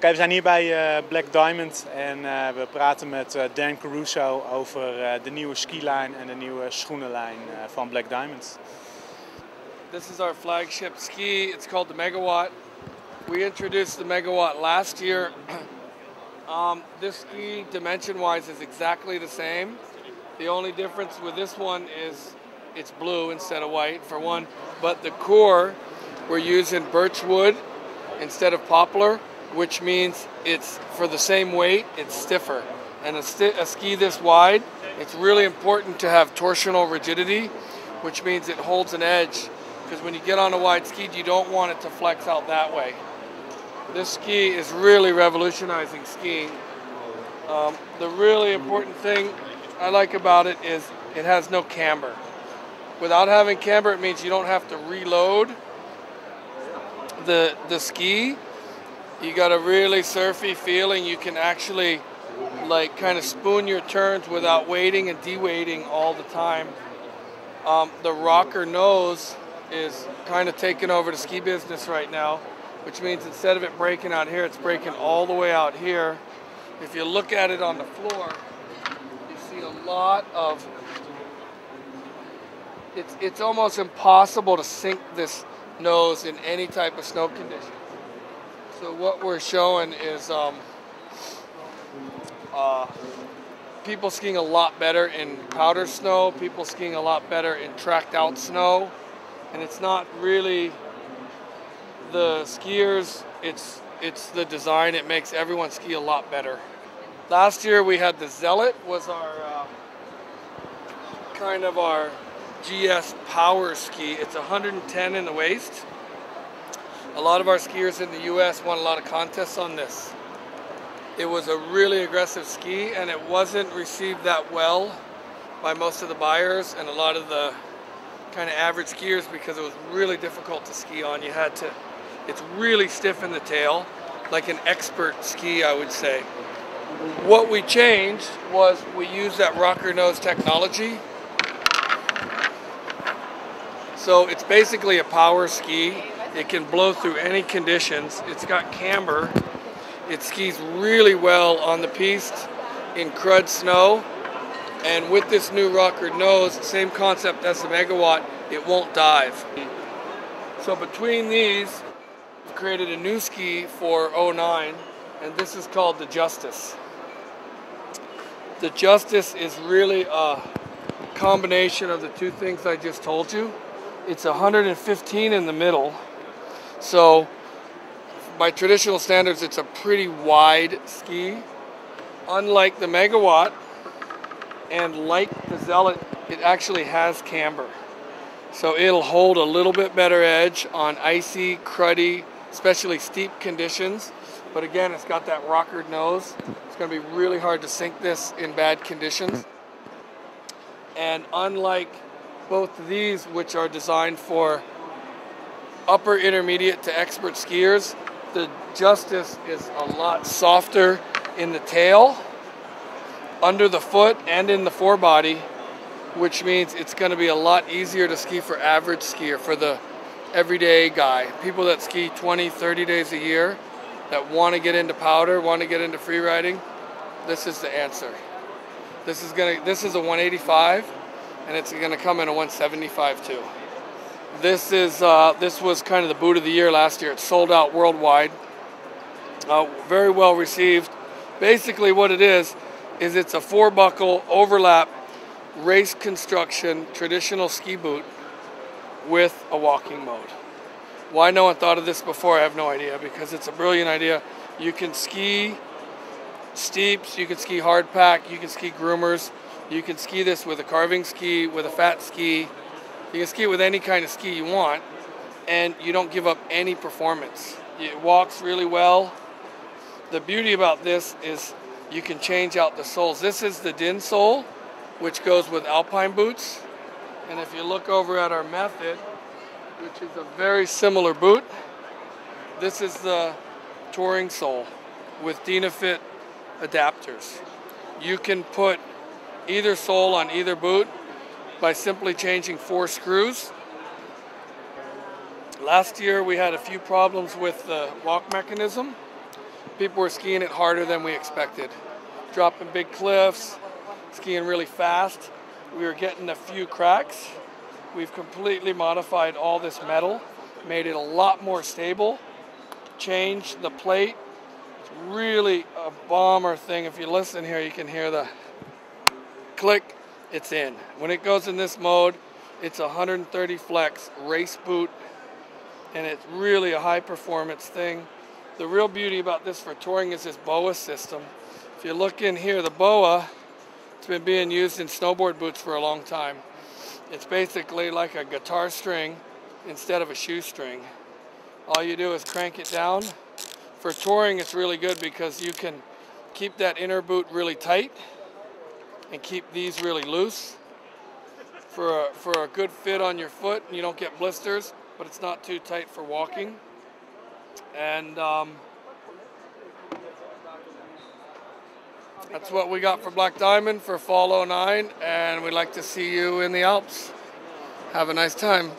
Oké, we zijn hier bij Black Diamond en we praten met Dan Caruso over de nieuwe skilijn en de nieuwe schoenenlijn van Black Diamond. This is our flagship ski. It's called the Megawatt. We introduced the Megawatt last year. This ski, dimension-wise, is exactly the same. The only difference with this one is it's blue instead of white, for one. But the core, we're using birch wood instead of poplar, which means it's, for the same weight, it's stiffer. And a ski this wide, it's really important to have torsional rigidity, which means it holds an edge. Because when you get on a wide ski, you don't want it to flex out that way. This ski is really revolutionizing skiing. The really important thing I like about it is it has no camber. Without having camber, it means you don't have to reload the ski. You got a really surfy feeling. You can actually like kind of spoon your turns without weighting and de-weighting all the time. The rocker nose is kind of taking over the ski business right now, which means instead of it breaking out here, it's breaking all the way out here. If you look at it on the floor, you see a lot of, it's almost impossible to sink this nose in any type of snow condition. So what we're showing is people skiing a lot better in powder snow, people skiing a lot better in tracked out snow, and it's not really the skiers, it's the design. It makes everyone ski a lot better. Last year we had the Zealot, was our kind of our GS power ski. It's 110 in the waist. A lot of our skiers in the US won a lot of contests on this. It was a really aggressive ski and it wasn't received that well by most of the buyers and a lot of the kind of average skiers because it was really difficult to ski on. You had to, it's really stiff in the tail, like an expert ski, I would say. What we changed was we used that rocker nose technology. So it's basically a power ski. It can blow through any conditions. It's got camber. It skis really well on the piste in crud snow. And with this new rocker nose, same concept as the Megawatt, it won't dive. So between these, we've created a new ski for 09, and this is called the Justice. The Justice is really a combination of the two things I just told you. It's 115 in the middle. So by traditional standards, it's a pretty wide ski. Unlike the Megawatt and like the Zealot, it actually has camber. So it'll hold a little bit better edge on icy, cruddy, especially steep conditions. But again, it's got that rockered nose. It's going to be really hard to sink this in bad conditions. And unlike both of these, which are designed for upper intermediate to expert skiers, the Justice is a lot softer in the tail, under the foot, and in the forebody, which means it's going to be a lot easier to ski for average skier, for the everyday guy. People that ski 20, 30 days a year, that want to get into powder, want to get into free riding, this is the answer. This is a 185, and it's going to come in a 175 too. This was kind of the boot of the year last year. It sold out worldwide. Very well received. Basically what it is it's a 4-buckle overlap race construction traditional ski boot with a walking mode. Why no one thought of this before, I have no idea, because it's a brilliant idea. You can ski steeps, you can ski hard pack, you can ski groomers, you can ski this with a carving ski, with a fat ski. You can ski it with any kind of ski you want, and you don't give up any performance. It walks really well. The beauty about this is you can change out the soles. This is the DIN sole, which goes with alpine boots. And if you look over at our Method, which is a very similar boot, this is the touring sole with Dynafit adapters. You can put either sole on either boot by simply changing 4 screws. Last year we had a few problems with the walk mechanism. people were skiing it harder than we expected. Dropping big cliffs, skiing really fast. We were getting a few cracks. We've completely modified all this metal, made it a lot more stable, changed the plate. It's really a bomber thing. If you listen here, you can hear the click. It's in. When it goes in this mode, it's 130 flex race boot, and it's really a high performance thing. The real beauty about this for touring is this BOA system. If you look in here, the BOA, it's been being used in snowboard boots for a long time. It's basically like a guitar string instead of a shoestring. All you do is crank it down. For touring, it's really good because you can keep that inner boot really tight and keep these really loose for a good fit on your foot, and you don't get blisters, but it's not too tight for walking. And that's what we got for Black Diamond for Fall 09, and we'd like to see you in the Alps. Have a nice time.